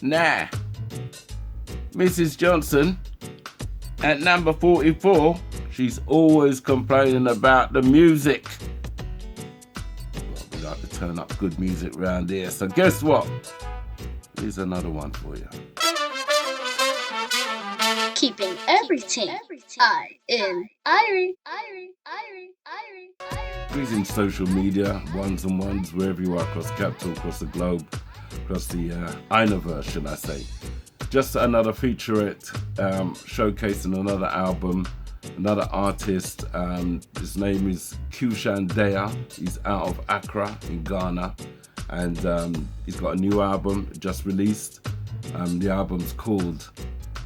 Nah, Mrs. Johnson, at number 44, she's always complaining about the music. Well, we like to turn up good music around here, so guess what? Here's another one for you. Keeping everything in Irie. Using social media, ones and ones, wherever you are across capital, across the globe, across the universe, should I say. Just another featurette showcasing another album, another artist. His name is Qshan Deya. He's out of Accra in Ghana, and he's got a new album just released. The album's called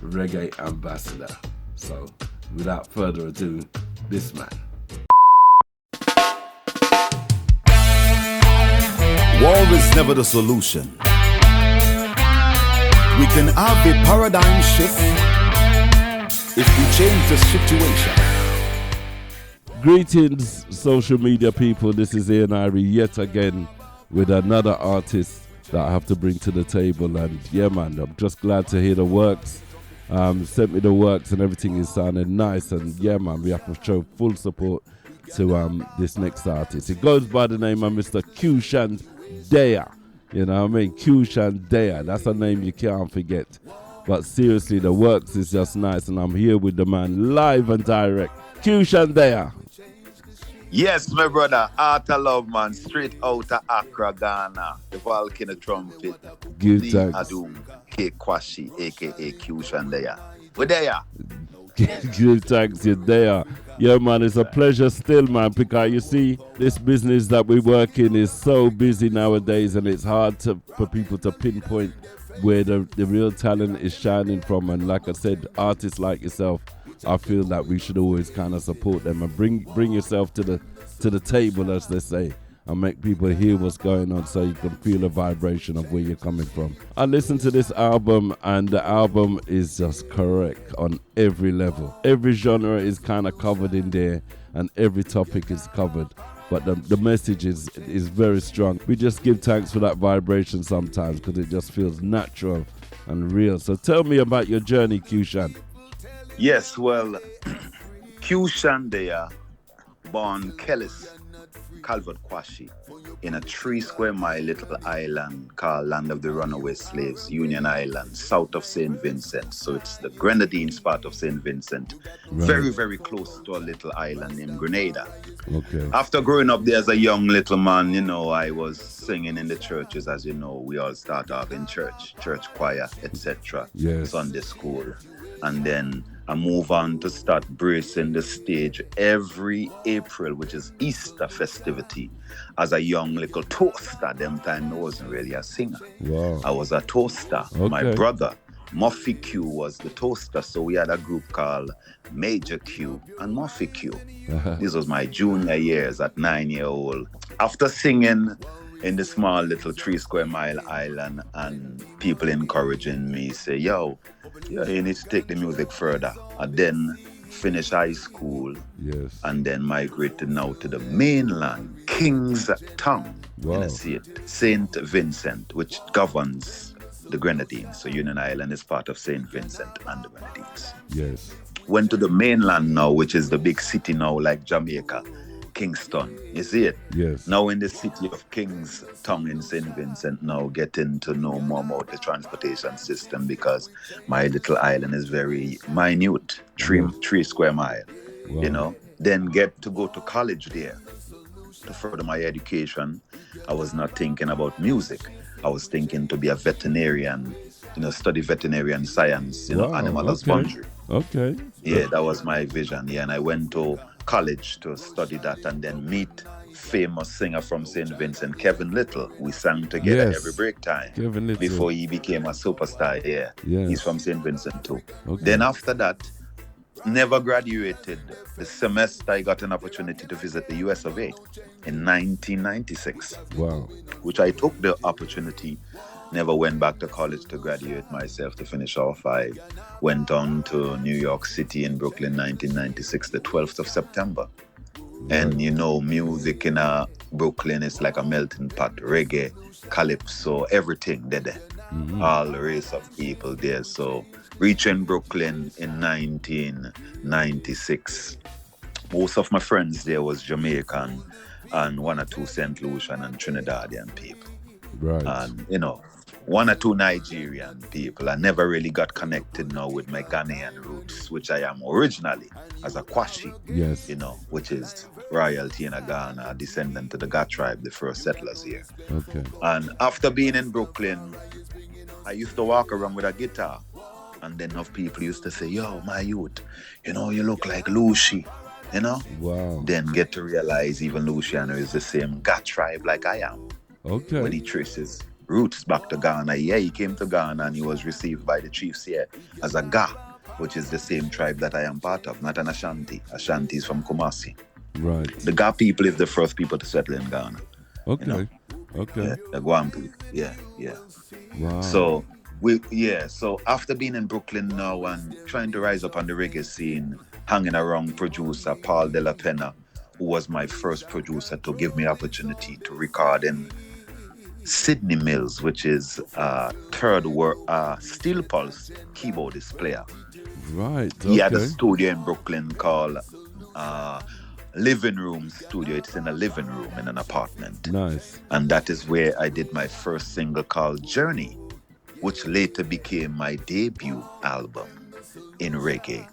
REGGAE Ambassador. So without further ado, this man. War is never the solution. We can have a paradigm shift if we change the situation. Greetings, social media people. This is Ian Irie yet again with another artist that I have to bring to the table. And yeah, man, I'm just glad to hear the works. Sent me the works and everything is sounding nice. And yeah, man, we have to show full support to this next artist. It goes by the name of Mr. Qshan Deya. You know what I mean? Qshan Deya. That's a name you can't forget. But seriously, the works is just nice. And I'm here with the man live and direct. Qshan Deya. Yes, my brother. Art of Love, man. Straight out of Accra, Ghana. The volcano trumpet. Give the thanks. Adum K. Kwashi, a.k.a. Qshan Deya. We're there. Give thanks, you're there. Yeah, man, it's a pleasure still, man, because you see, this business that we work in is so busy nowadays, and it's hard for people to pinpoint where the real talent is shining from. And like I said, artists like yourself, I feel that we should always kind of support them and bring yourself to the table, as they say, and make people hear what's going on so you can feel the vibration of where you're coming from. I listened to this album, and the album is just correct on every level. Every genre is kind of covered in there, and every topic is covered. But the message is very strong. We just give thanks for that vibration sometimes because it just feels natural and real. So tell me about your journey, Qshan. Yes, well, Qshan Deya, born Kellis, Calvert Kwashi, in a 3 square mile little island called Land of the Runaway Slaves, Union Island, south of St. Vincent. So it's the Grenadines part of St. Vincent, right. Very, very close to a little island named Grenada. Okay. After growing up there as a young little man, you know, I was singing in the churches. As you know, we all start off in church choir, etc. Yes. Sunday school. And then I move on to start bracing the stage every April, which is Easter festivity, as a young little toaster. Them time I wasn't really a singer. Wow. I was a toaster. Okay. My brother, Muffy Q, was the toaster. So we had a group called Major Q and Muffy Q. This was my junior years at 9-year-old. After singing in the small little 3 square mile island and people encouraging me, say, yo, you need to take the music further. And then finish high school. Yes. And then migrated now to the mainland, Kingstown, in St. Vincent, which governs the Grenadines. So Union Island is part of St. Vincent and the Grenadines. Yes. Went to the mainland now, which is the big city now, like Jamaica. Kingston, you see it? Yes. Now in the city of Kingstown in St. Vincent, now getting to know more about the transportation system because my little island is very minute, 3 square mile, you know. Then get to go to college there to further my education. I was not thinking about music. I was thinking to be a veterinarian, you know, study veterinarian science, you know, animal husbandry. Okay. Yeah, that was my vision. Yeah, and I went to college to study that and then meet famous singer from St. Vincent, Kevin Little. We sang together every break time before he became a superstar. Yeah, he's from St. Vincent too. Okay. Then after that, never graduated. The semester I got an opportunity to visit the US of A in 1996. Wow. Which I took the opportunity. Never went back to college to graduate myself to finish off. I went on to New York City in Brooklyn, 1996, the 12th of September. Right. And you know, music in Brooklyn is like a melting pot. Reggae, calypso, everything there. all race of people there. So reaching Brooklyn in 1996, most of my friends there was Jamaican and one or two St. Lucian and Trinidadian people. Right. And, one or two Nigerian people. I never really got connected now with my Ghanaian roots, which I am originally as a Kwashi, Yes. which is royalty in Ghana, descendant to the Ga tribe, the first settlers here. Okay. And after being in Brooklyn, I used to walk around with a guitar. And then enough people used to say, yo, my youth, you look like Lucy, Wow. Then get to realize even Luciano is the same Ga tribe like I am. Okay. When he traces roots back to Ghana. Yeah, he came to Ghana and he was received by the chiefs here as a Ga, which is the same tribe that I am part of, not an Ashanti. Ashanti is from Kumasi. Right. The Ga people is the first people to settle in Ghana. Okay. Okay. Yeah, the Guam people. Yeah. Wow. So so after being in Brooklyn now and trying to rise up on the reggae scene, hanging around producer Paul De La Pena, who was my first producer to give me opportunity to record in Sydney Mills, which is third world steel pulse keyboardist player. Right. Okay. He had a studio in Brooklyn called Living Room Studio. It's in a living room in an apartment. Nice. And that is where I did my first single called Journey, which later became my debut album in reggae,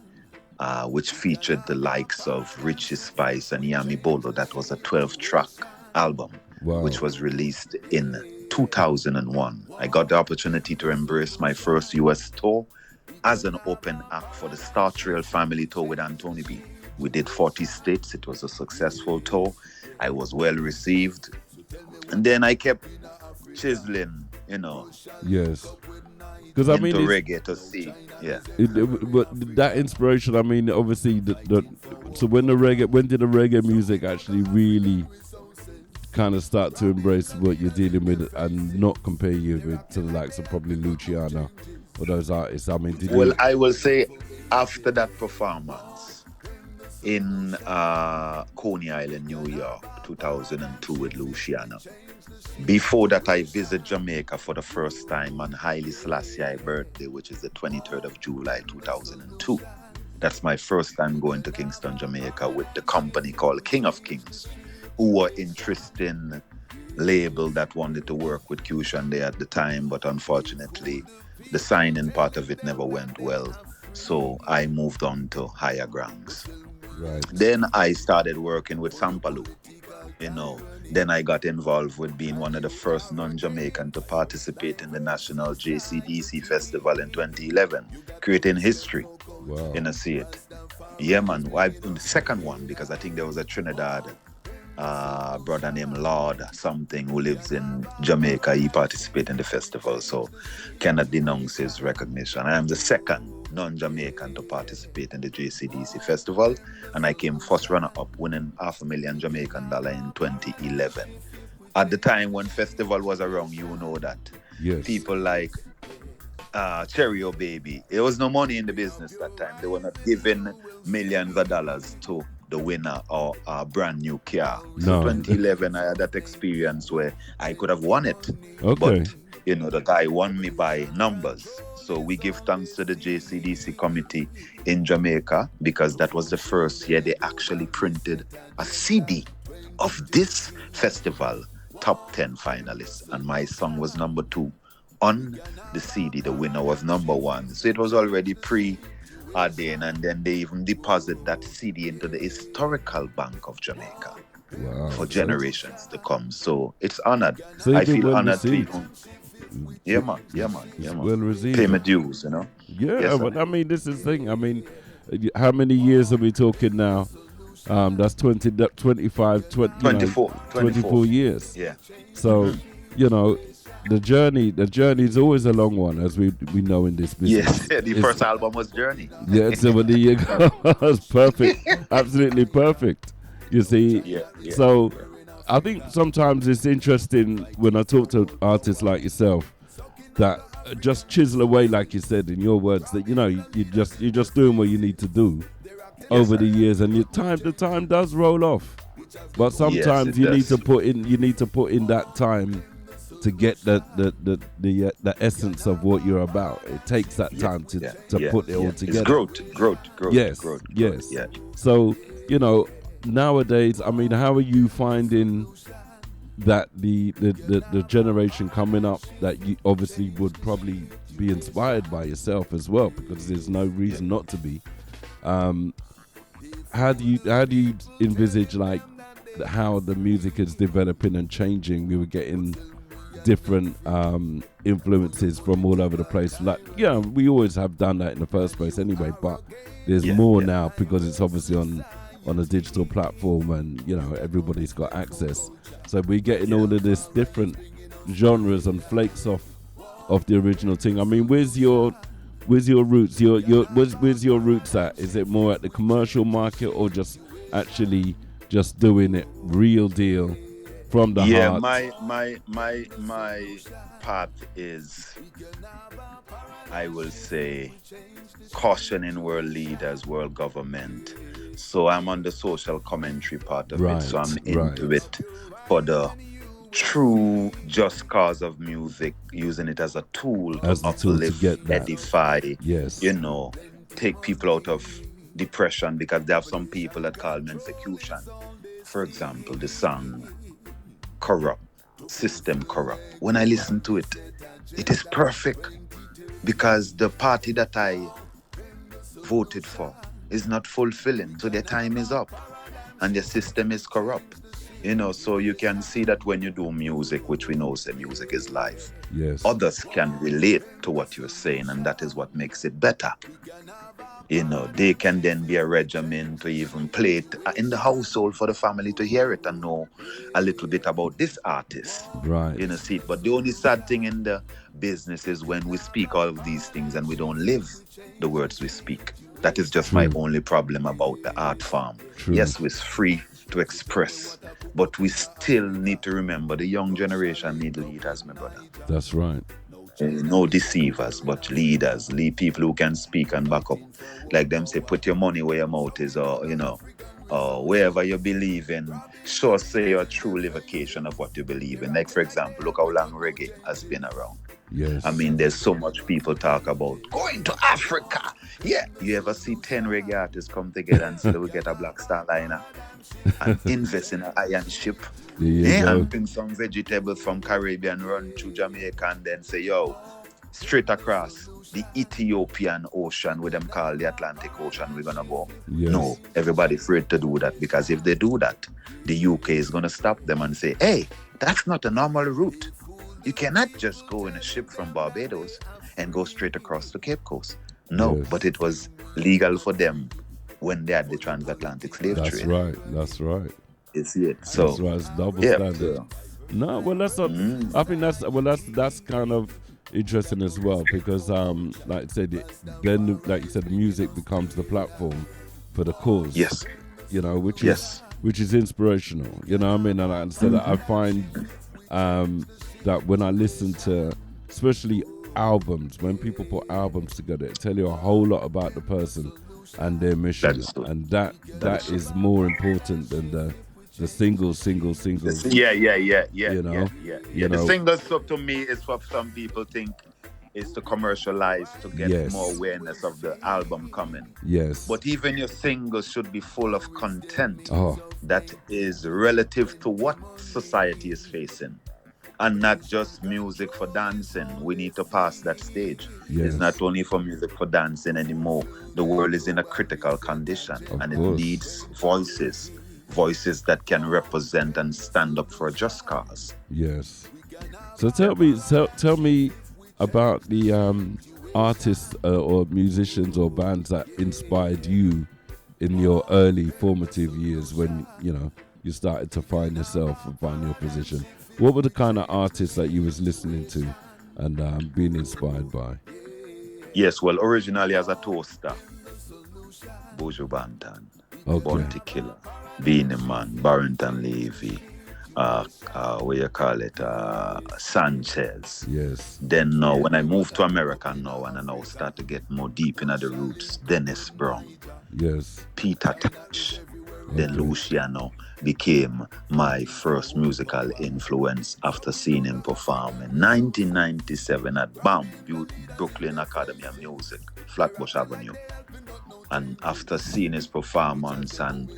which featured the likes of Richie Spice and Yami Bolo. That was a 12-track album. Wow. Which was released in 2001. I got the opportunity to embrace my first US tour as an open act for the Star Trail Family Tour with Anthony B. We did 40 states. It was a successful tour. I was well received. And then I kept chiseling, Yes. Because I mean, reggae to see. Yeah. But that inspiration, I mean, obviously, so when did the reggae music actually really kind of start to embrace what you're dealing with and not compare you to the likes of probably Luciano or those artists? I mean, I will say after that performance in Coney Island, New York, 2002 with Luciano. Before that, I visited Jamaica for the first time on Haile Selassie birthday, which is the 23rd of July, 2002. That's my first time going to Kingston, Jamaica with the company called King of Kings, who were interesting label that wanted to work with Qshan Deya at the time, but unfortunately, the signing part of it never went well. So I moved on to higher grounds. Right. Then I started working with Sampalu, Then I got involved with being one of the first non-Jamaican to participate in the National JCDC Festival in 2011, creating history. Wow. I see it. Yeah, man. The second one, because I think there was a Trinidad brother named Lord something who lives in Jamaica. He participated in the festival, so cannot denounce his recognition. I am the second non-Jamaican to participate in the JCDC festival, and I came first runner-up, winning $500,000 Jamaican in 2011. At the time when festival was around, that. Yes. People like Cherry Baby, there was no money in the business that time. They were not giving millions of dollars to the winner or a brand new car. So 2011, I had that experience where I could have won it. Okay. But, the guy won me by numbers. So we give thanks to the JCDC committee in Jamaica, because that was the first year they actually printed a CD of this festival, top 10 finalists. And my song was number 2 on the CD. The winner was number 1. So it was already pre-ordained, and then they even deposit that CD into the Historical Bank of Jamaica. Wow, for generations to come. So it's honored. So I feel well honored to received. even. Yeah, man. Well received. Pay my dues, Yeah, Yes, but I mean, this is the thing. I mean, how many years are we talking now? That's 24 years. Yeah. So, the journey is always a long one, as we know in this business. Yes, the first album was Journey. Yeah, so there you go. That's perfect. Absolutely perfect. You see? Yeah. So, I think sometimes it's interesting when I talk to artists like yourself that just chisel away, like you said in your words, that you're just doing what you need to do over the years, and the time does roll off. But sometimes you need to put in that time to get the essence of what you're about. It takes that time to put it all together. It's growth. Yes, growth, yes. Yeah. So, you know, nowadays, I mean, how are you finding that the generation coming up that you obviously would probably be inspired by yourself as well, because there's no reason not to be. How do you envisage like how the music is developing and changing? We were getting different influences from all over the place. Like, yeah, we always have done that in the first place anyway, but there's more now because it's obviously on a digital platform, and you know everybody's got access. So we're getting all of this different genres and flakes off the original thing. I mean, where's your roots? Where's your roots at? Is it more at the commercial market, or just actually just doing it real deal from the heart? My path is, I will say, cautioning world leaders, world government. So I'm on the social commentary part of it. So I'm into it for the true just cause of music, using it as a tool to uplift, edify, you know, take people out of depression, because there are some people that call emancipation. For example, the song Corrupt, System Corrupt. When I listen to it, it is perfect, because the party that I voted for is not fulfilling. So their time is up and the system is corrupt. You know, so you can see that when you do music, which we know say music is life, others can relate to what you're saying, and that is what makes it better. You know, they can then be a regimen to even play it in the household for the family to hear it and know a little bit about this artist. Right. You know, see it. But the only sad thing in the business is when we speak all of these things and we don't live the words we speak. That is just my only problem about the art form. Yes, we're free to express, but we still need to remember the young generation need leaders, my brother. That's right. No deceivers, but leaders, lead people who can speak and back up. Like them say, put your money where your mouth is, or you know, wherever you believe in, sure say your true livocation of what you believe in. Like for example, look how long reggae has been around. Yes. I mean, there's so much people talk about going to Africa. Yeah. You ever see 10 reggae artists come together and say we get a Black Star liner and invest in an iron ship? And bring some vegetables from Caribbean, run through Jamaica, and then say, yo, straight across the Ethiopian Ocean, with them call the Atlantic Ocean, we're gonna go. Yes. No, everybody afraid to do that, because if they do that, the UK is gonna stop them and say, hey, that's not a normal route. You cannot just go in a ship from Barbados and go straight across the Cape Coast. No, but it was legal for them when they had the transatlantic slave trade. That's right. It's it. So that's right. It's double standard. So. No, well, that's not. I think that's kind of interesting as well, because like I said, then like you said, music becomes the platform for the cause. Yes. You know, which is inspirational. You know what I mean? And I said I find that when I listen to, especially albums, when people put albums together, it tell you a whole lot about the person and their mission, and that is more important than the singles. Yeah. You know? The singles, so to me, is what some people think is to commercialize, to get more awareness of the album coming. Yes. But even your singles should be full of content that is relative to what society is facing, and not just music for dancing. We need to pass that stage. It's not only for music for dancing anymore. The world is in a critical condition, and it needs voices that can represent and stand up for a just cause. Yes. So tell me about the artists or musicians or bands that inspired you in your early formative years, when you started to find yourself and find your position. What were the kind of artists that you was listening to and being inspired by? Yes, well, originally as a toaster, Buju Banton, Bounty Killer, Beanie Man, Barrington Levy, Sanchez. Yes. Then now, when I moved to America now, and I now start to get more deep into the roots, Dennis Brown. Yes. Peter Tosh. Then Luciano. became my first musical influence after seeing him perform in 1997 at BAM, Brooklyn Academy of Music, Flatbush Avenue. And after seeing his performance and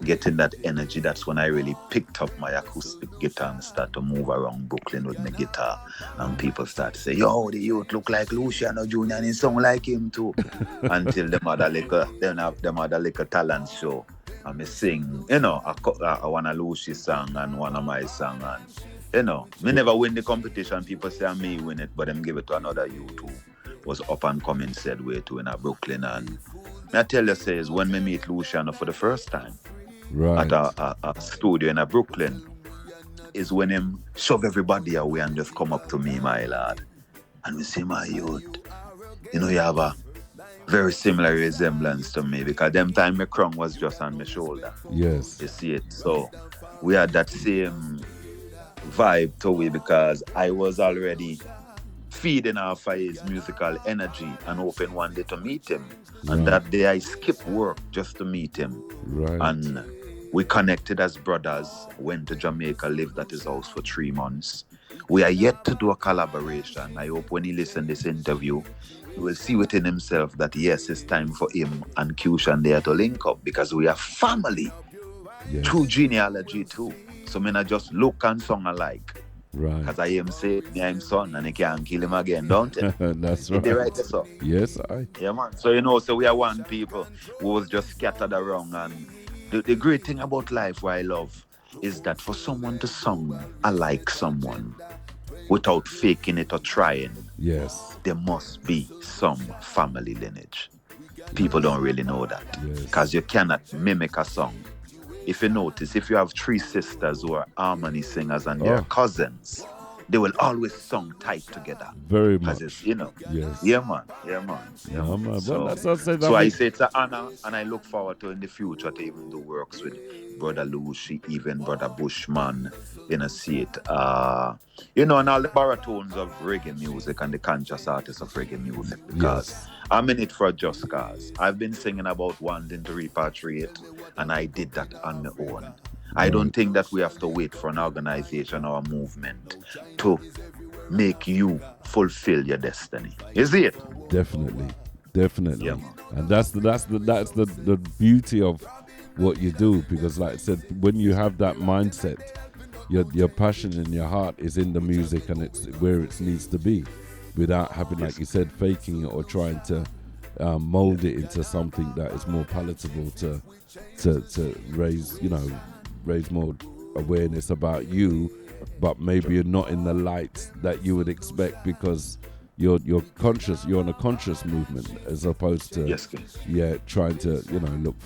getting that energy, that's when I really picked up my acoustic guitar and started to move around Brooklyn with my guitar. And people start to say, yo, the youth look like Luciano Jr. and he sound like him too. Until them other little talent show. And me sing, you know, I one of Lucy's song and one of my song. And, you know, me never win the competition. People say I me win it, but them give it to another youth who was up and coming said way too in Brooklyn. And I tell you, says when me meet Luciano for the first time, right, at a studio in Brooklyn, is when him shove everybody away and just come up to me, my lad. And we say, my youth, you know, you have a very similar resemblance to me, because them time my crown was just on my shoulder. Yes. You see it? So we had that same vibe to we, because I was already feeding off of his musical energy and hoping one day to meet him. And that day I skipped work just to meet him. Right. And we connected as brothers, went to Jamaica, lived at his house for 3 months. We are yet to do a collaboration. I hope when he listens to this interview, he will see within himself that yes, it's time for him and Qshan Deya to link up, because we are family. Yes. True genealogy too. So me not just look and song alike. Right. Because I am say me I'm son and he can't kill him again, don't it? That's right. They right so. Yes, I. Yeah, man. So you know, so we are one people who was just scattered around. And the great thing about life, what I love, is that for someone to sing alike someone without faking it or trying, yes, there must be some family lineage. People don't really know that, because you cannot mimic a song. If you notice, if you have 3 sisters who are harmony singers and they're cousins, they will always sing tight together. Very much. It's, you know. Yes. Yeah, man. So, that's what I say it's an honor, and I look forward to in the future to even do works with Brother Lucy, even Brother Bushman, you know, see it. You know, and all the baritones of reggae music and the conscious artists of reggae music, because I'm in it for a just cause. I've been singing about wanting to repatriate, and I did that on my own. I don't think that we have to wait for an organization or a movement to make you fulfill your destiny. Is it? Definitely. Yeah, And that's the beauty of what you do, because like I said, when you have that mindset, your passion in your heart is in the music, and it's where it needs to be, without having, like you said, faking it or trying to mold it into something that is more palatable to raise more awareness about you, but maybe you're not in the light that you would expect, because you're conscious, you're on a conscious movement, as opposed to trying to look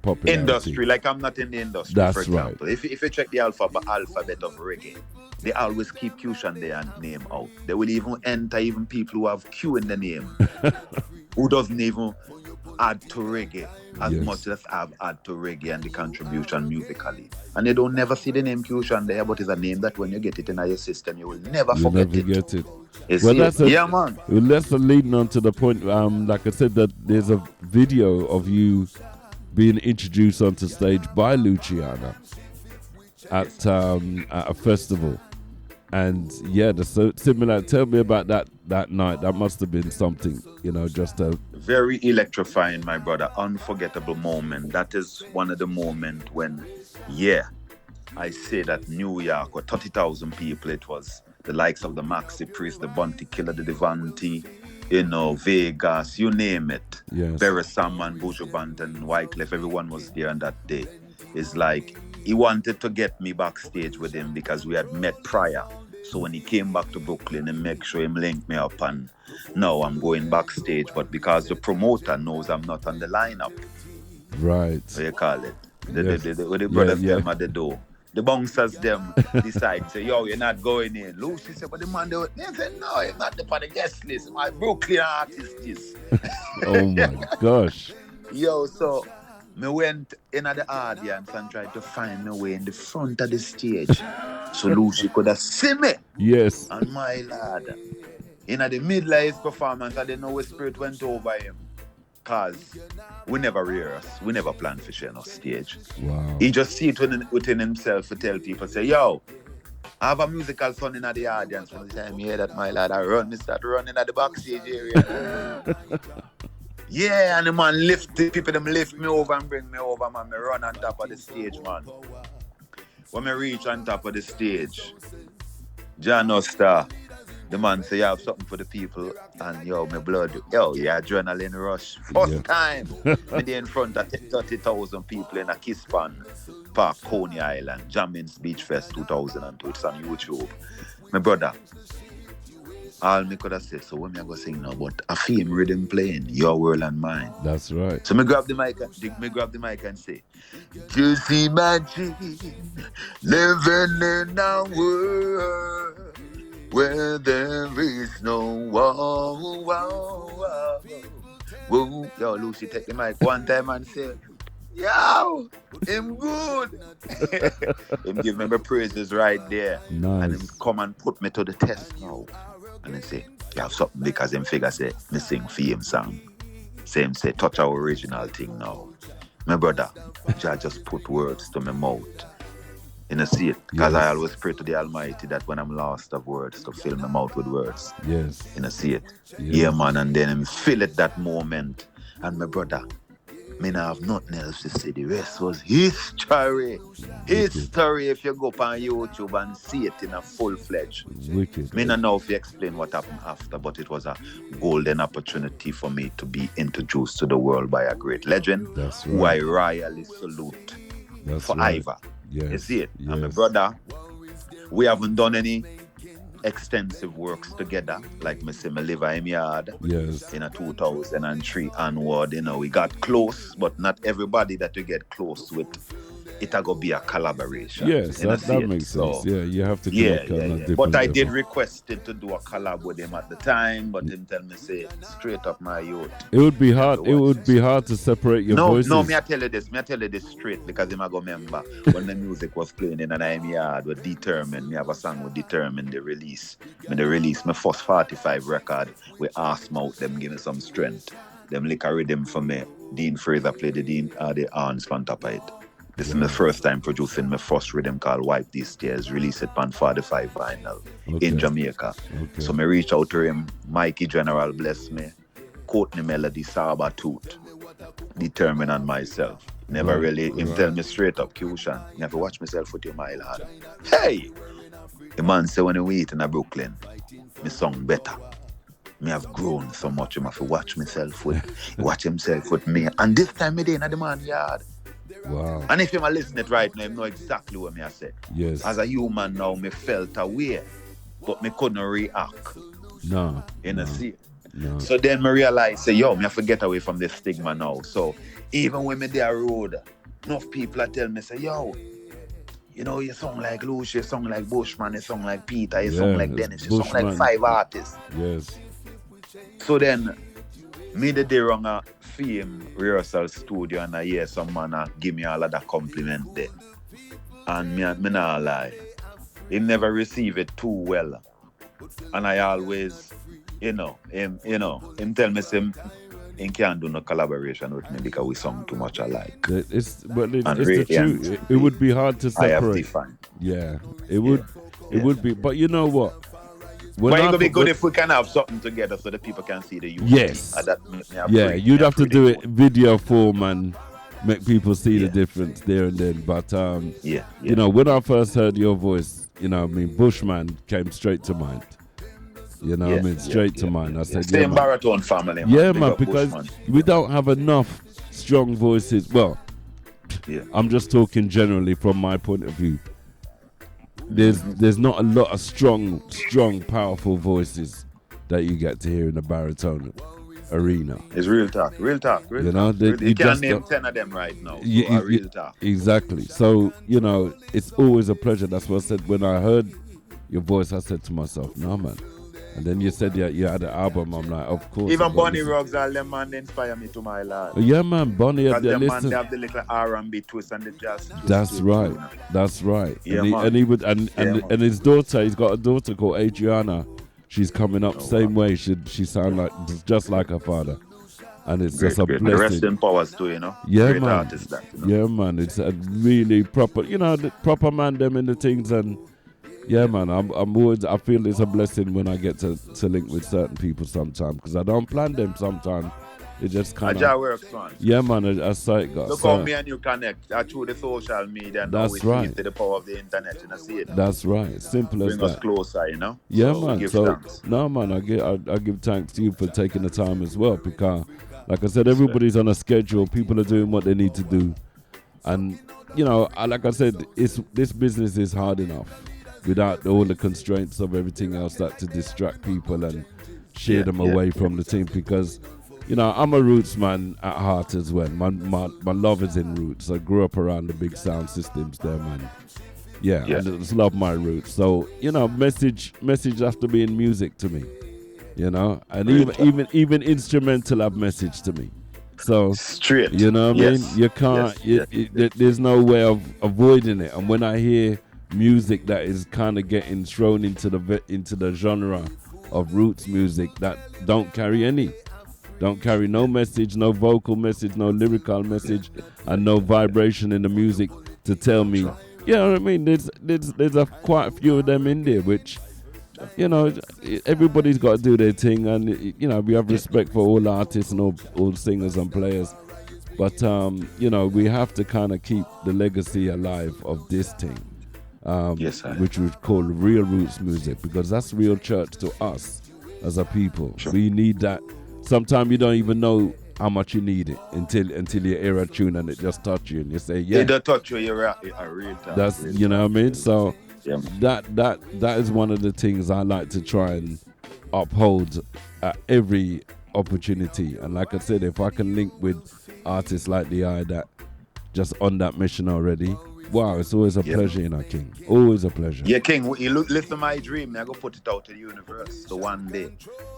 popularity. Industry, like I'm not in the industry. That's for example, right. If you check the alphabet of reggae, they always keep Qshan Deya's name out. They will even enter even people who have Q in the name, who doesn't even add to reggae as much as I've add to reggae and the contribution musically. And you don't never see the name Qshan Deya, but it's a name that when you get it in your system, you will never forget it. Well, that's man. That's leading on to the point. Like I said, that there's a video of you being introduced onto stage by Luciano at a festival, and the similar. Tell me about that night. That must have been something, just a very electrifying, my brother. Unforgettable moment. That is one of the moments when, I say that New York, or 30,000 people, it was the likes of the Maxi Priest, the Bounty Killer, the Devante, Vegas, you name it. Yes. Barry Salmon, Buju Banton, Wyclef, everyone was there on that day. It's like he wanted to get me backstage with him because we had met prior. So when he came back to Brooklyn, he make sure him link me up, and now I'm going backstage. But because the promoter knows I'm not on the lineup, right? What you call it? The brothers them at the door. The bouncers them decide, say, yo, you're not going in. Lucy said, but the man, they said, no, you're not on the guest list. My Brooklyn artist is. Oh my gosh. Yo, so me went in the audience and tried to find my way in the front of the stage so Lucy could have seen me. Yes. And my lad, in the middle of his performance, I didn't know what spirit went over him. Cause we never rehearse, we never plan for share no stage. Wow. He just see it within himself to tell people, say, yo, I have a musical son in the audience. From the time you hear that, my lad, I start running at the backstage area. Yeah, and the man them lift me over and bring me over, man. Me run on top of the stage, man. When me reach on top of the stage, John Oster, the man say, you have something for the people, and yo, my blood, yeah, adrenaline rush. First time, me there in front of 30,000 people in a Kispan Park, Coney Island, Jammins Beach Fest 2002. It's on YouTube. My brother, all me could have said, so when me go sing now, but a theme rhythm playing, your world and mine. That's right. So me grab the mic and say, just imagine living in a world where there is no wall. Whoa. Yo, Lucy, take the mic one time and say, yo, him good. Him give me my praises right there. Nice. And him come and put me to the test now. And then say, you have something because him figure say, me sing for him song. Say, touch our original thing now. My brother, Jah just put words to my mouth. You know, see it? Because I always pray to the Almighty that when I'm lost of words, to fill my mouth with words. Yes. You know, see it? Yes. Yeah, man, and then him feel it that moment. And my brother, me not have nothing else to say. The rest was history. History if you go up on YouTube and see it in a full-fledged. Wicked. Me not know if you explain what happened after, but it was a golden opportunity for me to be introduced to the world by a great legend. That's right. Who I royally salute. That's for right. Ivor. Yes. You see it? Yes. And my brother, we haven't done any extensive works together. Like me say, me live in my yard. Yes. In a 2003 onward, you know, we got close, but not everybody that we get close with, it'll go be a collaboration. Yes, that makes sense. Yeah, you have to connect on a different But I level. did request him to do a collab with him at the time, but him tell me, say, straight up my youth. It would be hard. It would be hard to separate your voices. No, me I tell you this straight, because him I go remember when the music was playing in an yard with Determined. Me have a song with Determined, the release. When they release my first 45 record, we asked out them give me some strength. Them lick a rhythm for me. Dean Fraser played the horns on top of it. This is my first time producing my first rhythm called Wipe These Tears, released it on 45 vinyl in Jamaica. Okay. So me reach out to him, Mikey General bless me, Courtney Melody, Sabatooth, Determined on myself. Never really, him tell me straight up, Qshan, you have to watch myself with your mile hard. Hey! The man say when we eat in Brooklyn, me song better. Me have grown so much, him have to watch himself with me. And this time me in the man yard. Wow. And if you are listening right now, you know exactly what me I say. Yes. As a human now, me felt aware, but me couldn't react. No. You know, see? No. So then me realize, say, yo, me have to get away from this stigma now. So even when me there road, enough people tell me, say, yo, you know, you sound like Lucy, you sound like Bushman, you sound like Peter, you sound like Dennis, you sound like 5 artists. Yes. So then, me the day wrong a film rehearsal studio and I hear some man give me all of that compliment there. And me not lie. He never receive it too well. And I always, him tell me he can't do no collaboration with me because we sung too much alike. It's the truth. It would be hard to separate. I have defined. Yeah, it would be. But you know what? But it would be good if we can have something together so that people can see the youth. Yes. You'd have to do it video form and make people see the difference there and then. But you know, when I first heard your voice, Bushman came straight to mind. You know, straight to mind. I said, same baritone family. Man. Yeah, man, because we don't have enough strong voices. Well, I'm just talking generally from my point of view. There's not a lot of strong, powerful voices that you get to hear in the baritone arena. It's real talk. You know, you can't name 10 of them right now. Real talk. Exactly. So, you know, it's always a pleasure. That's what I said when I heard your voice. I said to myself, no, man. And then you said you had an album. I'm like, of course. Even Bonnie Ruggs, all them man inspire me to my lad. Yeah, man, Bonnie. Because them man, they have the little R&B twist and the jazz twist. That's right. That's right. Yeah, and his daughter, he's got a daughter called Adriana. She's coming up same way. She sound like just like her father. and it's Great, just a great. blessing. Rest in powers too, you know. Yeah, Great man. artist that, you know? Yeah, man. It's a really proper, the proper man them in the things, and yeah, man. I'm always. I feel it's a blessing when I get to link with certain people sometimes, because I don't plan them sometimes. It just kind of works, man. Yeah, man. I saw it got. Look how me and you connect through the social media. And That's now we right. see the power of the internet, you know. See it. That's right. Simple as Bring that. us closer, you know. Yeah, so man. Give So thanks. no, man. I give thanks to you for taking the time as well, because, like I said, everybody's on a schedule. People are doing what they need to do, and like I said, this business is hard enough without all the constraints of everything else that to distract people and sheer them away from the team, because I'm a roots man at heart as well. My love is in roots. I grew up around the big sound systems there, man. Yeah. I just love my roots. So message has to be in music to me, and even instrumental have message to me. So straight, you know what I mean? You can't. There's no way of avoiding it. And when I hear music that is kind of getting thrown into the genre of roots music that don't carry no message, no vocal message, no lyrical message, and no vibration in the music to tell me, you know what I mean? There's quite a few of them in there, which, everybody's got to do their thing, and we have respect for all artists and all singers and players, but we have to kind of keep the legacy alive of this thing, which we call real roots music, because that's real church to us as a people. Sure. We need that. Sometimes you don't even know how much you need it until you hear a tune and it just touch you and you say, yeah. It don't touch you, you're a real time. That's real time. What I mean? So yeah. that is one of the things I like to try and uphold at every opportunity. And like I said, if I can link with artists like the Eye that just on that mission already, wow, it's always a pleasure, King. Always a pleasure. Yeah, King, you listen to my dream, I go put it out to the universe. So one day,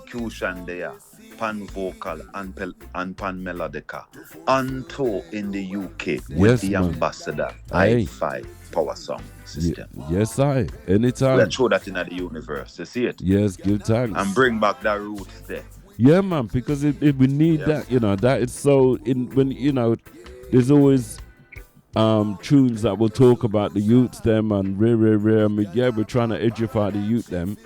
Qshan Deya, pan vocal and pan melodica, on tour in the UK with the Ambassador I-5 power song system. Yes, anytime. Let's show that in the universe. You see it? Yes, give thanks. And bring back that roots there. Yeah, man, because we need that, that is so, there's always tunes that will talk about the youths them and rare. I mean, we're trying to edify the youth them,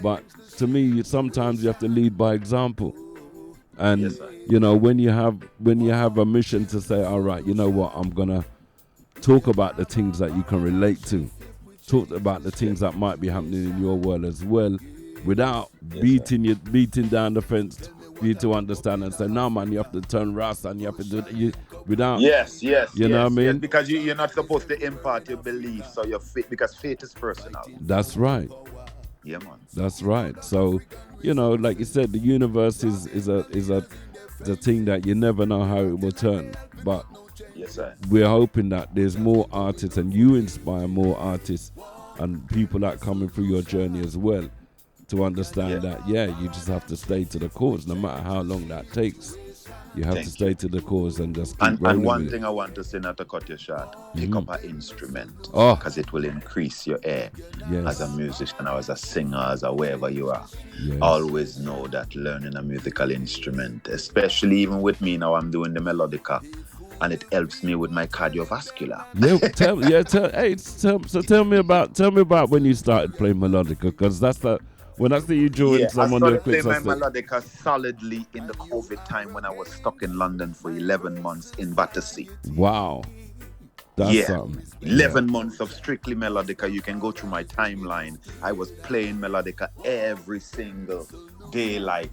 but to me sometimes you have to lead by example. And when you have a mission to say, all right, you know what, I'm gonna talk about the things that you can relate to, talk about the things that might be happening in your world as well, without beating down the fence for you to understand and say, no man, you have to turn rasta and you have to do that. Without you know what I mean? Yes, because you're not supposed to impart your beliefs or your faith, because faith is personal. That's right. Yeah, man. That's right. So, like you said, the universe is a thing that you never know how it will turn. But we're hoping that there's more artists and you inspire more artists and people that are coming through your journey as well to understand that, you just have to stay to the cause no matter how long that takes. You have to stay to the cause and just keep and one thing I want to say, not to cut you short, pick up an instrument, because it will increase your air as a musician or as a singer, as a wherever you are. Always know that learning a musical instrument, especially even with me now, I'm doing the melodica, and it helps me with my cardiovascular. Tell me about when you started playing melodica, because that's the. When I see you join someone, I started playing my melodica solidly in the COVID time when I was stuck in London for 11 months in Battersea. Wow. That's something. 11 months of strictly melodica. You can go through my timeline. I was playing melodica every single day. Like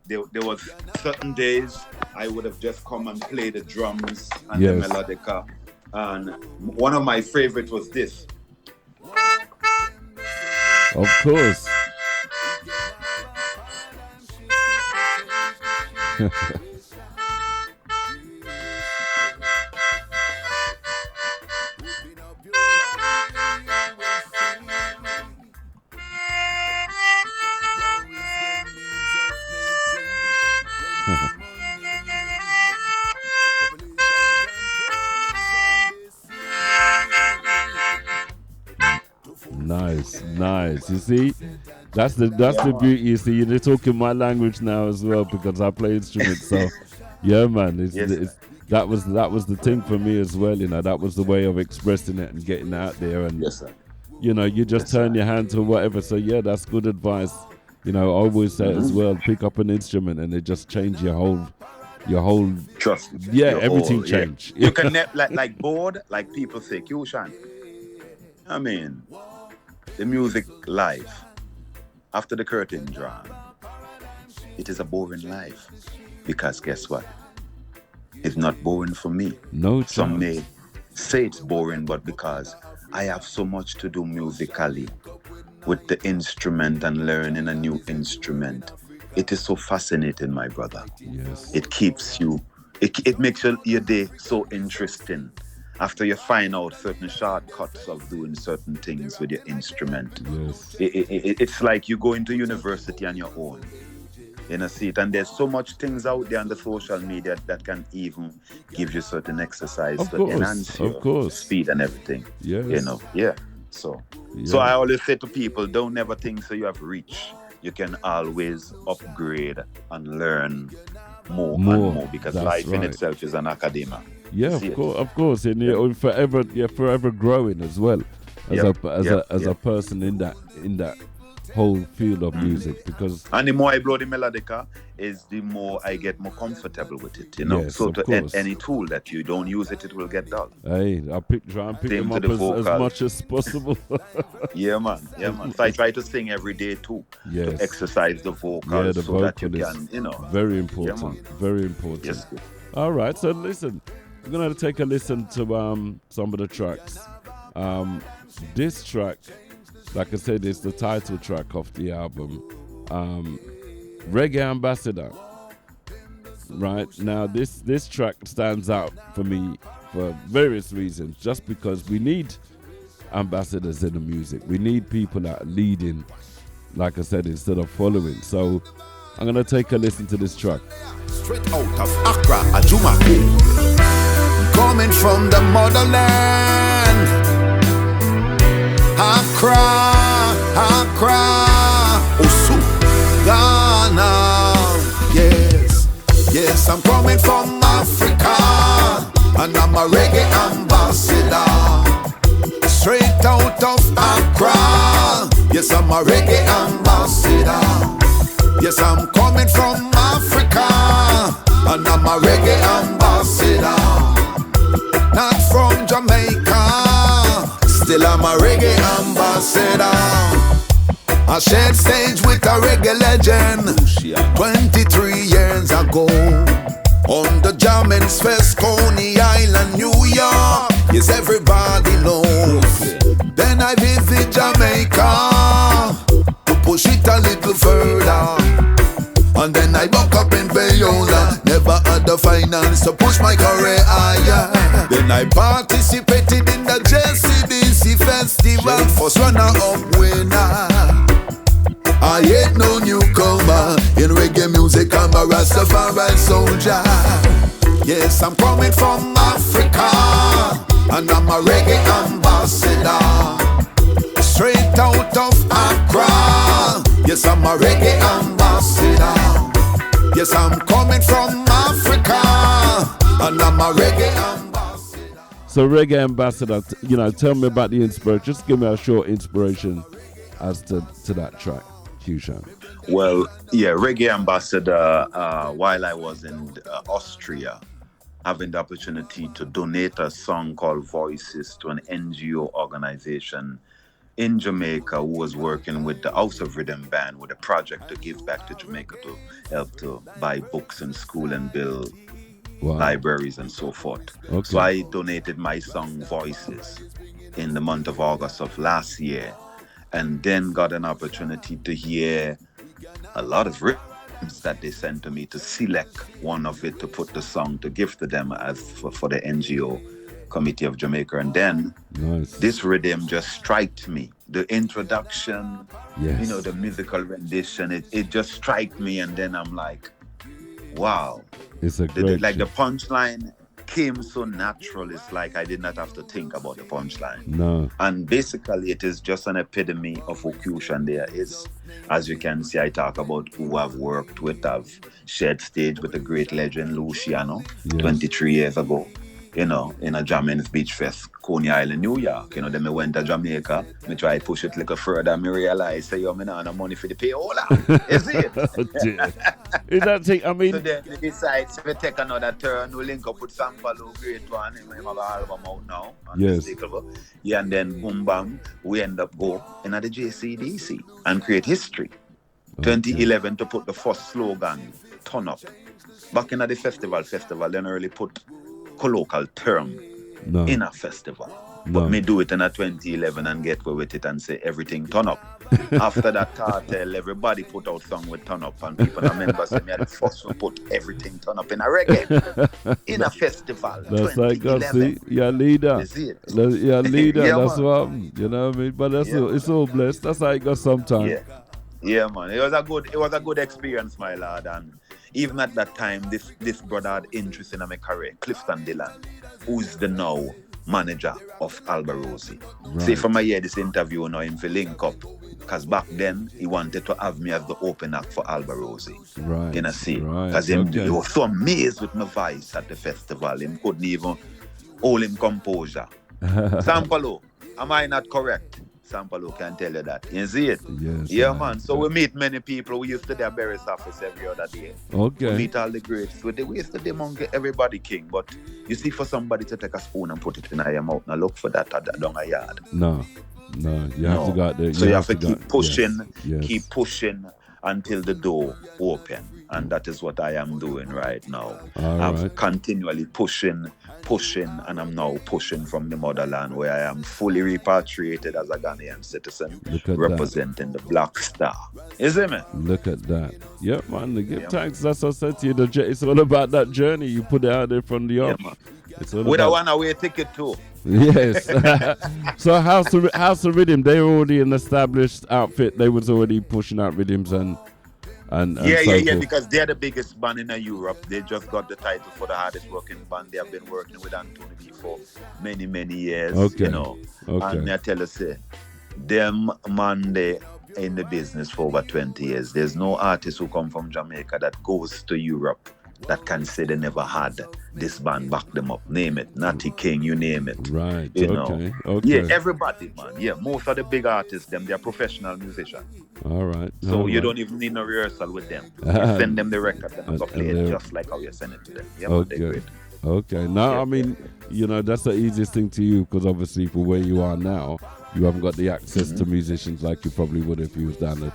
there was certain days I would have just come and play the drums and the melodica. And one of my favorites was this. Of course. Nice. lyrics. You see, that's the beauty. You see, you're talking my language now as well because I play instruments. So, yeah, man, that was the thing for me as well. You know, that was the way of expressing it and getting it out there. And Yes, sir. you know, you just turn your hand to whatever. So yeah, that's good advice. You know, I always say as well, pick up an instrument and it just change your whole trust. Yeah, everything change. You can like bored, like people say, Qshan. I mean, the music live after the curtain drawn, it is a boring life because guess what? It's not boring for me. No, some may say it's boring, but because I have so much to do musically with the instrument and learning a new instrument. It is so fascinating, my brother. Yes. It keeps you, it makes your day so interesting after you find out certain shortcuts of doing certain things with your instrument. Yes. It's like you go into university on your own. You know, see it, and there's so much things out there on the social media that can even give you certain exercise to enhance your speed and everything. Yes. You know, So I always say to people, don't never think so you have reached. You can always upgrade and learn more and more because life in itself is an academia. Yeah, of course, and you're forever growing as well as a person in that whole field of music. Because and the more I blow the melodica is the more I get more comfortable with it, you know. Yes, so to any tool that you don't use it will get dull. Hey, try and pick them up as much as possible. yeah man. So I try to sing every day too, to exercise the vocals so that you can, you know. Very important, very important. Yes. All right, so listen, we're gonna take a listen to some of the tracks. This track, like I said, is the title track of the album, Reggae Ambassador. Right now, this track stands out for me for various reasons. Just because we need ambassadors in the music, we need people that are leading, like I said, instead of following. So I'm gonna take a listen to this track. Straight out of Accra, Ajumaku, coming from the motherland. Accra, Osu, Ghana. Yes, I'm coming from Africa, and I'm a reggae ambassador. Straight out of Accra. Yes, I'm a reggae ambassador. Yes, I'm coming from Africa, and I'm a reggae ambassador. Not from Jamaica, still I'm a reggae ambassador. I shared stage with a reggae legend 23 years ago on the Jamaican's Fest, Coney Island, New York. Yes, everybody knows. Then I visit Jamaica to push it a little further. And then I woke up in Bayona, never had the finance to push my career higher. Then I participated in the JCDC festival, first runner-up winner. I ain't no newcomer in reggae music, I'm a Rastafari soldier. Yes, I'm coming from Africa, and I'm a reggae ambassador. Straight out of Accra. Yes, I'm a reggae ambassador. Yes, I'm coming from Africa, and I'm a reggae ambassador. So reggae ambassador, you know, tell me about the inspiration. Just give me a short inspiration as to that track, Qshan. Well, yeah, reggae ambassador. While I was in Austria, having the opportunity to donate a song called Voices to an NGO organization in Jamaica who was working with the House of Rhythm Band with a project to give back to Jamaica to help to buy books in school and build libraries and so forth. Okay. So I donated my song Voices in the month of August of last year, and then got an opportunity to hear a lot of rhythms that they sent to me to select one of it to put the song to give to them as for the NGO Committee of Jamaica. And then this rhythm just struck me. The introduction, you know, the musical rendition, it just struck me, and then I'm like, wow. It's a great the punchline came so natural. It's like I did not have to think about the punchline. No. And basically, it is just an epitome of who Qshan Deya is. As you can see, I talk about who I've worked with. I've shared stage with the great legend Luciano 23 years ago. You know, in a Jamaica Beach Fest, Coney Island, New York. You know, then I went to Jamaica. I tried to push it a little further. And I realized, say, yo, I don't have money for the payola. Is it? Oh, dear. Is that thing, I mean... So then we decide to take another turn. We link up with Sampalo, great one. We have an album out now. Yes. Yeah, and then boom, bam, we end up go in the JCDC and create history. 2011 to put the first slogan, turn up. Back in the festival, then I really put colloquial term in a festival. But me do it in a 2011 and get away with it and say everything turn up. After that cartel, everybody put out song with turn up, and people remember say me at the first one put everything turn up in a reggae in a festival. That's like God, see, your leader. Your leader, that's what you know what I mean? But that's it's all blessed. That's how it goes sometimes. Yeah, man. It was a good experience, my lord. And even at that time, this brother had interest in my career, Clifton Dillon, who is the now manager of Albarosi. Right. Say from I hear this interview now, him for link up. Because back then, he wanted to have me as the open act for Albarosi. Right. You know, see? Right. Because he was so amazed with my voice at the festival. He couldn't even hold him composure. Sampalo, am I not correct? Sampalo can tell you that. You see it? Yes. Yeah, man. So we meet many people. We used to their Barry's office every other day. Okay. We meet all the greats. We used to demon everybody king. But you see, for somebody to take a spoon and put it in your mouth, now look for that down a yard. No. You have to go out there. So you have to keep pushing, keep pushing until the door open. And that is what I am doing right now. I'm continually pushing, and I'm now pushing from the motherland where I am fully repatriated as a Ghanaian citizen, representing the Black Star. Is it, man? Look at that. Yeah, man. Give thanks. That's what I said to you. It's all about that journey. You put it out there from the off. With a one-way ticket too. Yes. So House of Rhythm, they were already an established outfit. They was already pushing out rhythms and because they're the biggest band in Europe. They just got the title for the hardest working band. They have been working with Anthony B for many, many years. Okay. You know. Okay. And I tell you, say, them man, they in the business for over 20 years. There's no artist who come from Jamaica that goes to Europe that can say they never had this band back them up. Name it. Natty King, you name it. Right. You know. Yeah, everybody, man. Yeah, most of the big artists, they're professional musicians. All right. So you don't even need no rehearsal with them. You send them the record and go play it just like how you send it to them. Yeah, okay. They're great. Okay. Now, I mean, you know, that's the easiest thing to you because obviously for where you are now, you haven't got the access to musicians like you probably would if you was down there.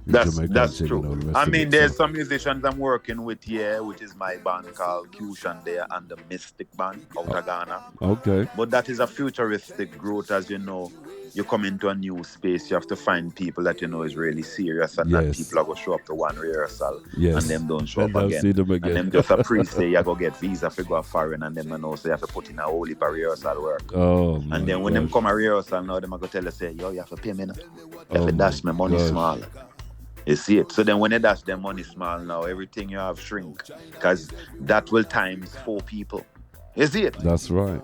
That's true. I mean, there's some musicians I'm working with here, which is my band called Qshan Deya and the Mystic Band out of Ghana. Okay. But that is a futuristic growth, as you know. You come into a new space, you have to find people that you know is really serious and not people are going to show up to one rehearsal and them don't show up again. And them just a pre-say you go get visa for go foreign and them know so you have to put in a whole heap of rehearsal work. Oh, and then when them come a rehearsal now, them are going to tell you, say, yo, you have to pay me now. You have to dash my money small. You see it. So then when they dash their money small now, everything you have shrink. Because that will times 4 people. You see it? That's right.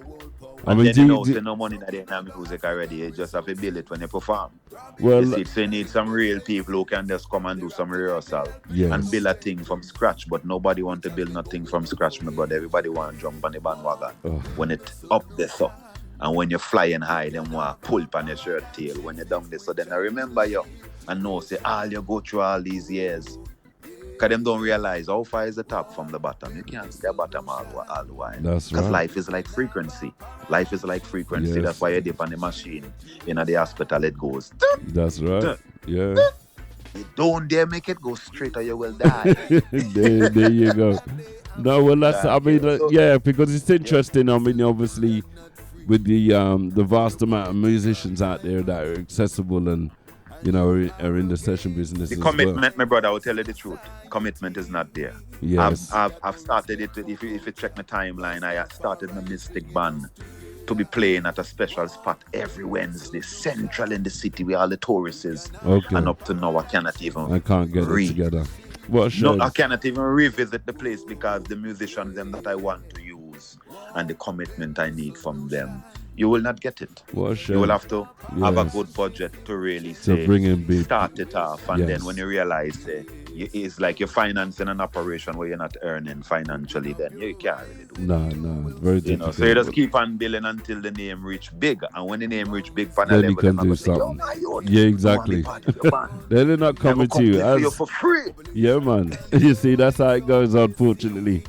I mean, then no money in the music already. You just have to build it when you perform. Well, you see it? So you need some real people who can just come and do some rehearsal and build a thing from scratch. But nobody want to build nothing from scratch, my brother. Everybody want to jump on the bandwagon when it's up there so. And when you're flying high, them want to pull on your shirt tail. When you're down there, so then I remember you and know, say, you go through all these years. Because them don't realize how far is the top from the bottom. You can't see the bottom all the while. That's right. Because life is like frequency. Life is like frequency. Yes. That's why you dip on the machine. In the hospital, it goes. That's right. Yeah. You don't dare make it go straight or you will die. there you go. No, well, that's, I mean, because it's interesting. I mean, obviously, with the vast amount of musicians out there that are accessible and, you know, are in the session business. The commitment, my brother, I will tell you the truth. Commitment is not there. Yes. I've started it. If you check my timeline, I started my Mystic Band to be playing at a special spot every Wednesday, central in the city where all the tourists is. Okay. And up to now, I can't get it together. No, I cannot even revisit the place because the musicians them that I want to use and the commitment I need from them, you will not get it. What a shame. You will have to have a Yes. good budget to really To say, bring in big. start it off, and Yes. then when you realize it's like you're financing an operation where you're not earning financially, then you can't really do it. No, very You difficult. know, so you just keep on building until the name reach big, and when the name reach big, for Then level, you can then I do go say, "Yo, something." my youth, Yeah, I exactly. want to be part of your band. They're not I will coming to come you play for you as for free. yeah, man. You see, that's how it goes, unfortunately,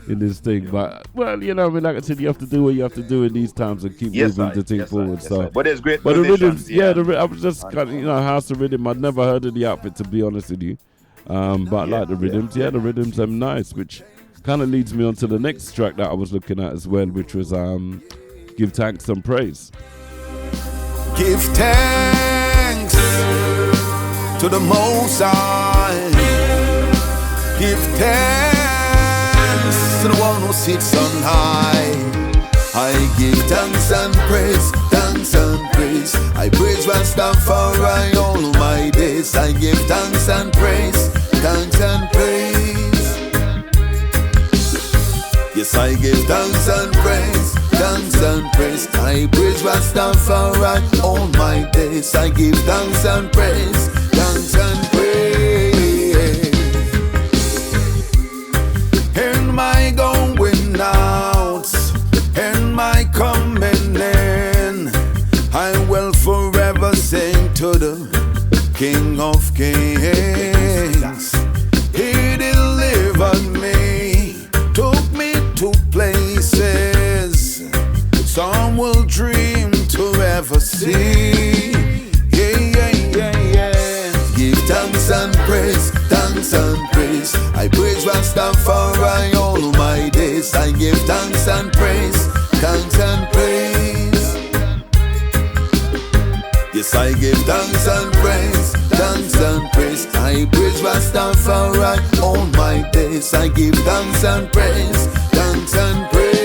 in this thing. But well, you know, I mean, like I said, you have to do what you have to do in these times and keep moving the thing forward. So, but there's great but the musicians, rhythms, I was just kind of, you know, House of Rhythm. I'd never heard of the outfit, to be honest with you. But I like the rhythms. The rhythms are nice, which kind of leads me on to the next track that I was looking at as well, which was Give Thanks and Praise. Give thanks to the Most High. Give thanks to the one who sits on high. I give thanks and praise, thanks and praise. I praise Rastafari all my days. I give thanks and praise, thanks and praise. Yes, I give thanks and praise, thanks and praise. I praise Rastafari all my days. I give thanks and praise, thanks and praise. In my going out, in my coming in, I will forever sing to the King of Kings. He delivered me, took me to places some will dream to ever see. Give thanks and praise, thanks and praise. I praise Rastafari all my days. I give thanks and praise, thanks and praise. Yes, I give thanks and praise, thanks and praise. I praise Rastafari all my days. I give thanks and praise, thanks and praise.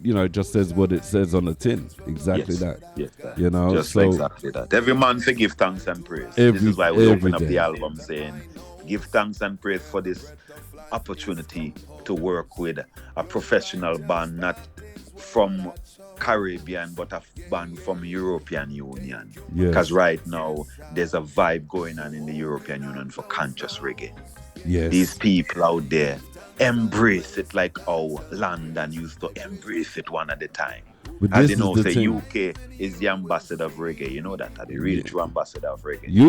You know, it just says what it says on the tin. Exactly that. Yes, you know, just so exactly that. Every man to give thanks and praise. This is why we open up day. the album saying, give thanks and praise for this opportunity to work with a professional band, not from Caribbean, but a band from European Union. Because right now, there's a vibe going on in the European Union for conscious reggae. Yes. These people out there embrace it like how London used to embrace it one at a time. But as this you know, is the say thing. UK is the ambassador of reggae. You know that, the real true ambassador of reggae. We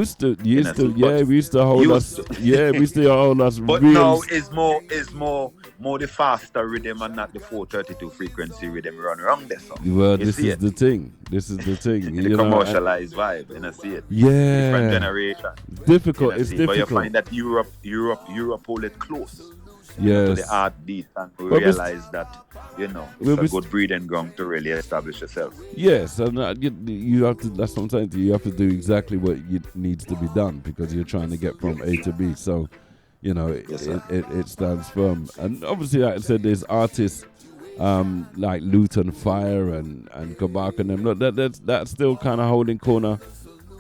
used to hold us. Yeah, we used to hold us. But real now it's more the faster rhythm and not the 432 frequency rhythm run around there. So well, this is the thing. This is the thing. The commercialized vibe, and I see it. Yeah. Different generation. Difficult. It's difficult. But you find that Europe hold it close. Yes. To the heartbeat, and we realize that, it's a good breeding ground to really establish yourself. Yes, and you have to. That's what I'm saying to you. You have to do exactly what needs to be done because you're trying to get from A to B. So, it stands firm. And obviously, like I said, there's artists like Luton Fire and Kabak and them. Look, that's still kind of holding corner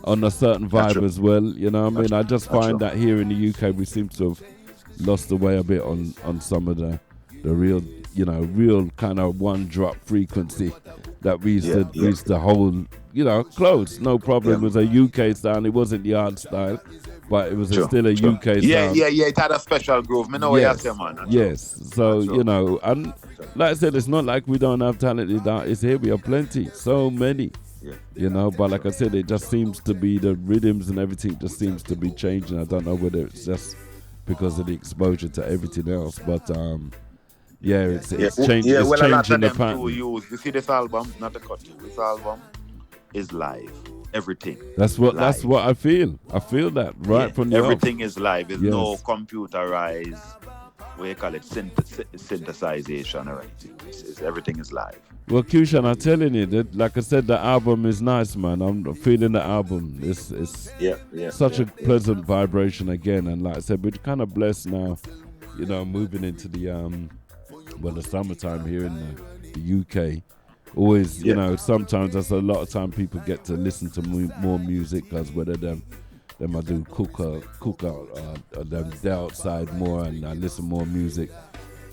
on a certain vibe as well. You know what I mean? I just find that here in the UK we seem to have lost the way a bit on some of the real kind of one drop frequency that we used to hold, close, no problem. It was a UK style. It wasn't yard style, but it was still a UK style. Yeah, it had a special groove. Me know what you say, man. Yes, so and like I said, it's not like we don't have talented artists here. We have plenty, so many. But like I said, it just seems to be the rhythms and everything just seems to be changing. I don't know whether it's just because of the exposure to everything else, but it's changing. Well, a lot of the them pattern. too use. You see, this album, not a cut. This album is live. Everything. That's what I feel. I feel that right from the everything is live. There's no computerized. What you call it? Synthesization or anything. Everything is live. Well, Qshan, I'm telling you that, like I said, the album is nice, man. I'm feeling the album. It's such a pleasant vibration again, and like I said, we're kind of blessed now, moving into the the summertime here in the UK. Always, sometimes that's a lot of time people get to listen to more music because whether them I do cook out, or them they're outside more and I listen more music.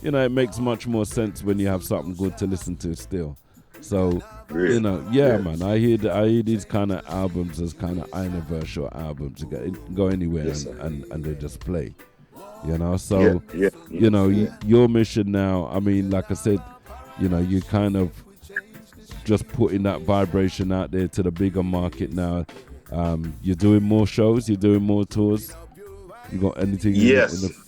you know, it makes much more sense when you have something good to listen to still. So, you know, man, I hear these kind of albums as kind of anniversary albums. Go anywhere and they just play, you know. So, you know, your mission now, I mean, like I said, you know, you kind of just putting that vibration out there to the bigger market now. You're doing more shows, you're doing more tours. You got anything in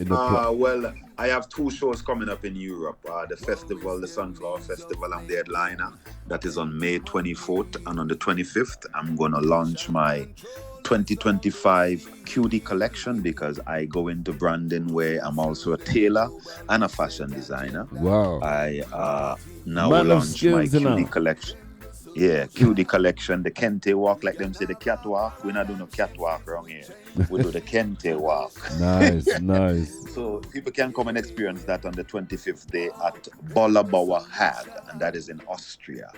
the well, I have 2 shows coming up in Europe. The festival, the Sunflower Festival, I'm the headliner. That is on May 24th, and on the 25th, I'm going to launch my 2025 QD collection, because I go into branding where I'm also a tailor and a fashion designer. Wow. I now launch my QD collection. Yeah, QD collection, the Kente walk, like them say, the catwalk. We're not doing no catwalk around here. We do the Kente walk. Nice. So people can come and experience that on the 25th day at Bollabauer Hag, and that is in Austria.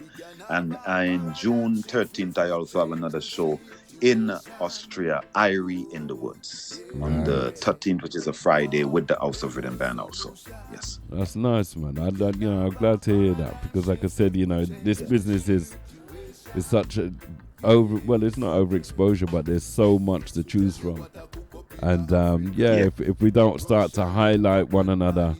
And in June 13th, I also have another show in Austria, Irie in the Woods, on the 13th, which is a Friday, with the House of Rhythm Band also. Yes. That's nice, man. I'm glad to hear that, because like I said, you know, this business is such a it's not overexposure, but there's so much to choose from. And if we don't start to highlight one another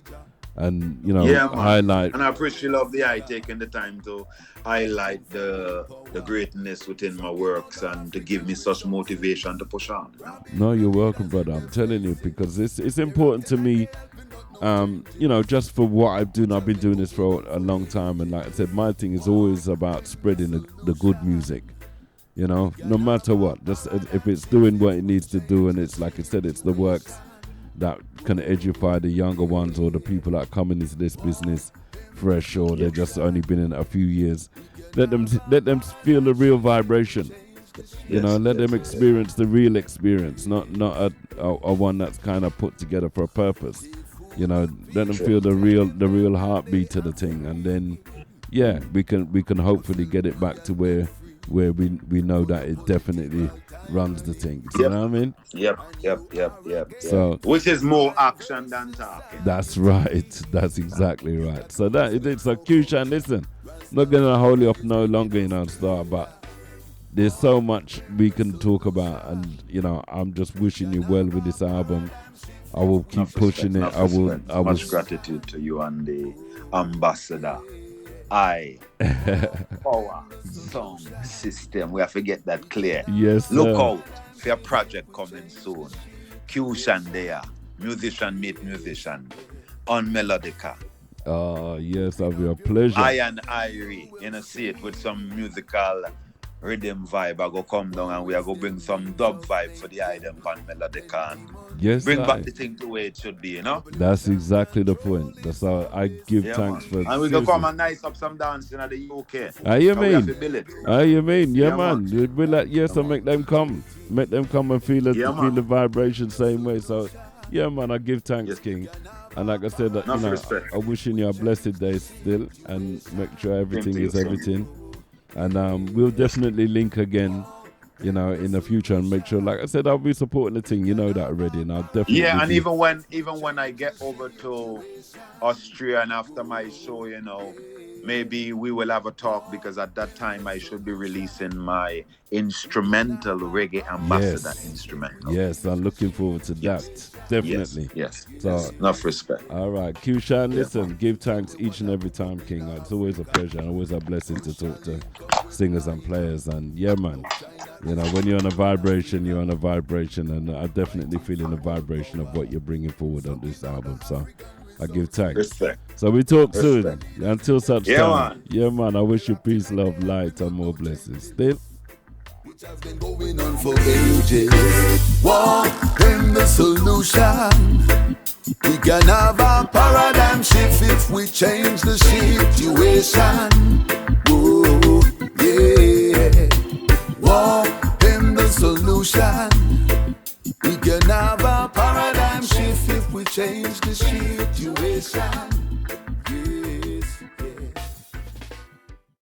and, you know, highlight. And I appreciate love the eye taking the time to highlight the greatness within my works and to give me such motivation to push on. You know? No, you're welcome, brother. I'm telling you, because it's important to me. You know, just for what I've been doing this for a long time, and like I said, my thing is always about spreading the good music. You know, no matter what, just if it's doing what it needs to do, and it's like I said, it's the works that can edify the younger ones or the people that are coming into this business fresh, or they've just only been in it a few years. Let them feel the real vibration. You know, let them experience the real experience, not a one that's kind of put together for a purpose. You know, let them feel the real heartbeat of the thing, and then we can hopefully get it back to where we know that it definitely runs the thing. You know what I mean? Yep. So, which is more action than talking. That's right. That's exactly right. So it's a Qshan. Listen, not gonna hold you up no longer, you know, Star, but there's so much we can talk about, and you know, I'm just wishing you well with this album. I will keep pushing it. I will. Much gratitude to you and the ambassador. Power Sound System. We have to get that clear. Yes, sir. Look out for your project coming soon. Qshan Deya, musician meet musician on Melodica. Oh, yes, I'll be a pleasure. Ian Irie, you know, see it with some musical rhythm vibe. I go come down and we are go bring some dub vibe for the item on Melodica. Yes, bring back the thing to where it should be, you know? That's exactly the point. That's how I give thanks for. And we go come and nice up some dancing at the UK. How you mean? You mean? Yeah, man. Man. We'll let and make them come. Make them come and feel the vibration same way. So, yeah, man, I give thanks, King. And like I said, that, I'm wishing you a blessed day still, and make sure everything is everything. And we'll definitely link again, you know, in the future, and make sure, like I said, I'll be supporting the thing. You know that already, and I'll definitely. Yeah, and even when I get over to Austria and after my show, you know, maybe we will have a talk, because at that time I should be releasing my instrumental Reggae Ambassador instrumental. Yes, I'm looking forward to that. Definitely. Yes. So enough respect. All right, Qshan, listen, give thanks each and every time, King. It's always a pleasure and always a blessing to talk to singers and players. And yeah, man, you know, when you're on a vibration, you're on a vibration, and I'm definitely feeling the vibration of what you're bringing forward on this album. So I give thanks. Respect. So we talk soon. Until such time. Man. Yeah, man. I wish you peace, love, light, and more blessings. Still. Which has been going on for ages. Walk in the solution. We can have a paradigm shift if we change the situation. Whoa, yeah. Walk in the solution. We can have a paradigm shift if we change the situation.